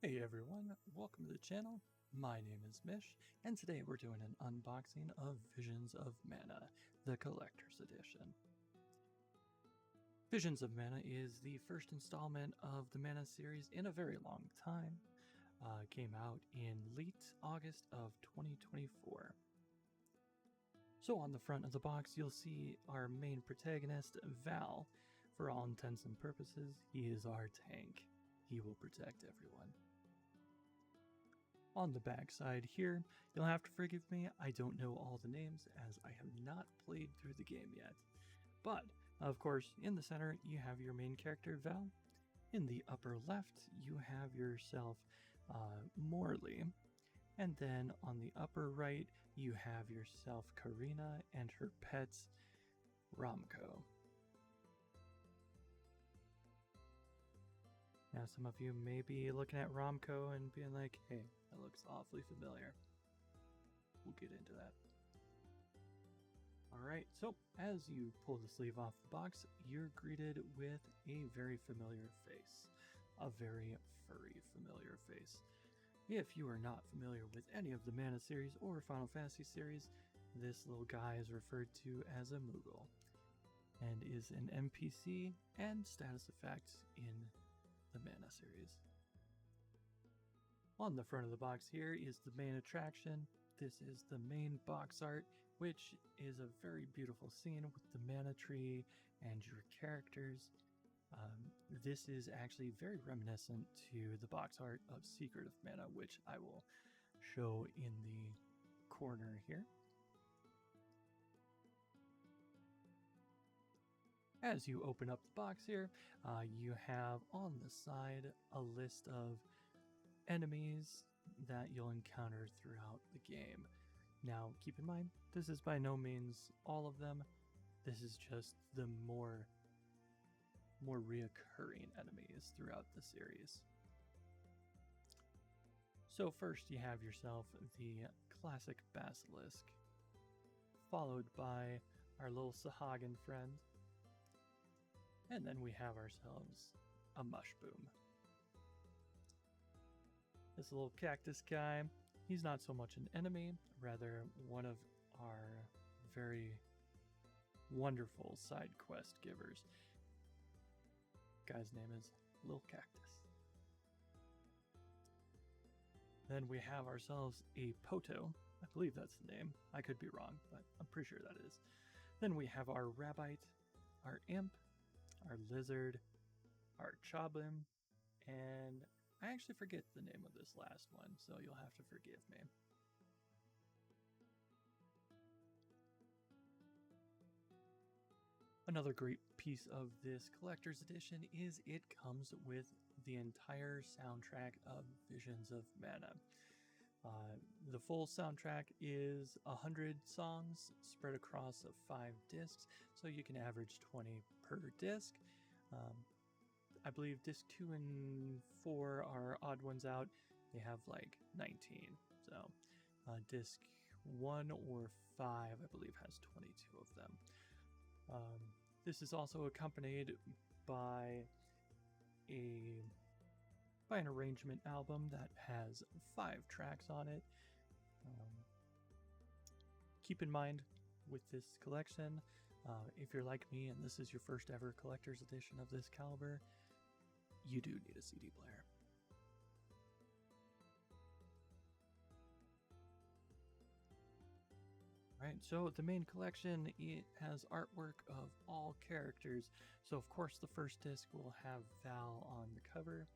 Hey everyone, welcome to the channel. My name is Mish, and today we're doing an unboxing of Visions of Mana, the Collector's Edition. Visions of Mana is the first installment of the Mana series in a very long time. Came out in late August of 2024. So on the front of the box, you'll see our main protagonist, Val. For all intents and purposes, he is our tank. He will protect everyone. On the back side here, you'll have to forgive me, I don't know all the names as I have not played through the game yet. But, of course, in the center you have your main character, Val. In the upper left, you have yourself, Morley. And then on the upper right, you have yourself Karina and her pets, Romko. Now some of you may be looking at Romko and being like, hey, that looks awfully familiar. We'll get into that. Alright, so as you pull the sleeve off the box, you're greeted with a very familiar face. A very furry familiar face. If you are not familiar with any of the Mana series or Final Fantasy series, this little guy is referred to as a Moogle, and is an NPC and status effect in the Mana series. On the front of the box here is the main attraction. This is the main box art, which is a very beautiful scene with the mana tree and your characters. This is actually very reminiscent to the box art of Secret of Mana, which I will show in the corner here. As you open up the box here, you have on the side a list of enemies that you'll encounter throughout the game. Now, keep in mind, this is by no means all of them. This is just the more reoccurring enemies throughout the series. So first you have yourself the classic Basilisk, followed by our little Sahagin friend, and then we have ourselves a Mushboom. This little cactus guy, he's not so much an enemy, rather one of our very wonderful side quest givers. Guy's name is Lil Cactus. Then we have ourselves a Poto. I believe that's the name. I could be wrong, but I'm pretty sure that is. Then we have our Rabbite, our Imp, our Lizard, our Choblin, and I actually forget the name of this last one, so you'll have to forgive me. Another great piece of this collector's edition is it comes with the entire soundtrack of Visions of Mana. The full soundtrack is 100 songs spread across 5 discs, so you can average 20 per disc. I believe disc 2 and 4 are odd ones out. They have like 19. So disc 1 or 5, I believe, has 22 of them. This is also accompanied by an arrangement album that has 5 tracks on it. Keep in mind with this collection, if you're like me and this is your first ever collector's edition of this caliber, you do need a CD player. Right, so the main collection, it has artwork of all characters. So of course the first disc will have Val on the cover.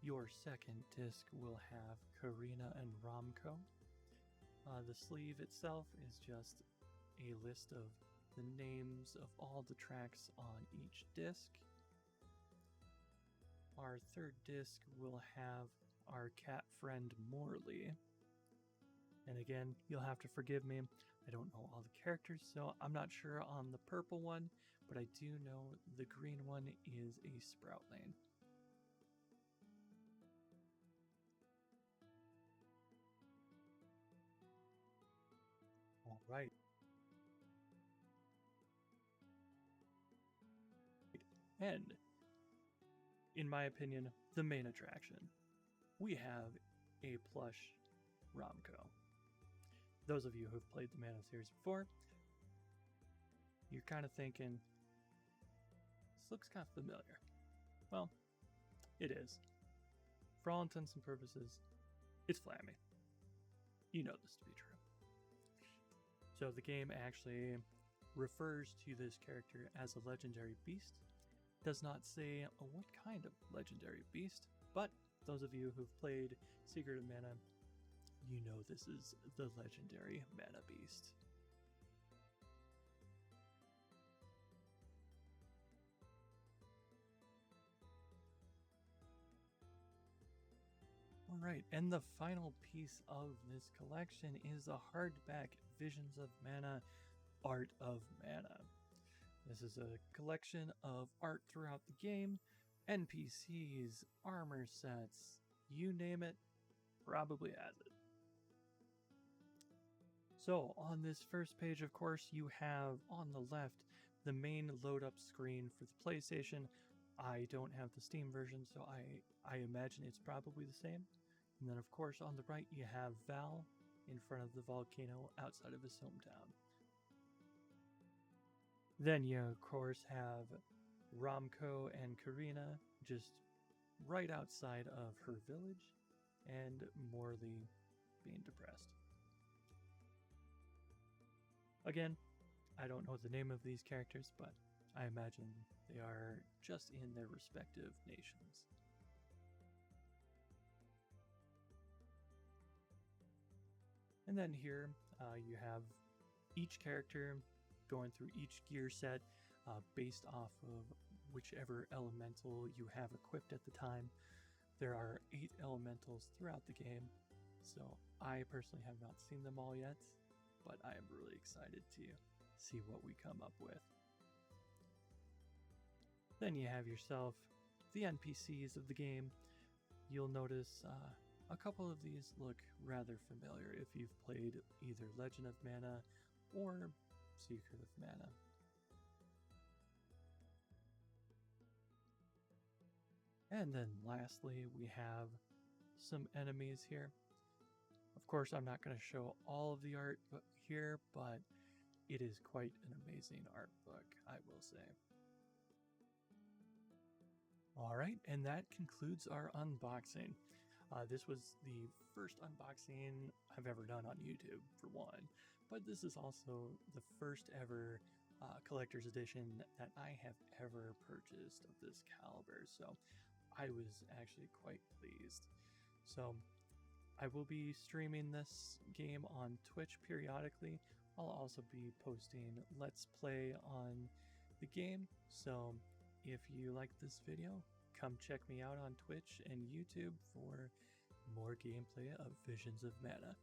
Your second disc will have Karina and Romko. The sleeve itself is just a list of the names of all the tracks on each disc. Our third disc will have our cat friend Morley. And again, you'll have to forgive me, I don't know all the characters, so I'm not sure on the purple one, but I do know the green one is a Sproutling. Alright. And in my opinion, the main attraction. we have a plush Ramco. Those of you who've played the Mana series before, you're kind of thinking, this looks kind of familiar. Well, it is. For all intents and purposes, it's Flammy. You know this to be true. So the game actually refers to this character as a legendary beast. Does not say what kind of legendary beast, but those of you who've played Secret of Mana, you know this is the legendary Mana Beast. Alright, and the final piece of this collection is the hardback Visions of Mana, Art of Mana. This is a collection of art throughout the game, NPCs, armor sets, you name it, probably has it. So on this first page, of course, you have on the left the main load up screen for the PlayStation. I don't have the Steam version, so I imagine it's probably the same. And then, of course, on the right, you have Val in front of the volcano outside of his hometown. Then you, of course, have Ramco and Karina just right outside of her village, and Morley being depressed. Again, I don't know the name of these characters, but I imagine they are just in their respective nations. And then here you have each character going through each gear set based off of whichever elemental you have equipped at the time. There are 8 elementals throughout the game, so I personally have not seen them all yet, but I am really excited to see what we come up with. Then you have yourself the NPCs of the game. You'll notice a couple of these look rather familiar if you've played either Legend of Mana or Secret of Mana. And then lastly, we have some enemies here. Of course, I'm not going to show all of the art here, but it is quite an amazing art book, I will say. Alright, and that concludes our unboxing. This was the first unboxing I've ever done on YouTube, for one, but this is also the first ever collector's edition that I have ever purchased of this caliber, so I was actually quite pleased. So I will be streaming this game on Twitch periodically. I'll also be posting Let's Play on the game, so if you like this video, come check me out on Twitch and YouTube for more gameplay of Visions of Mana.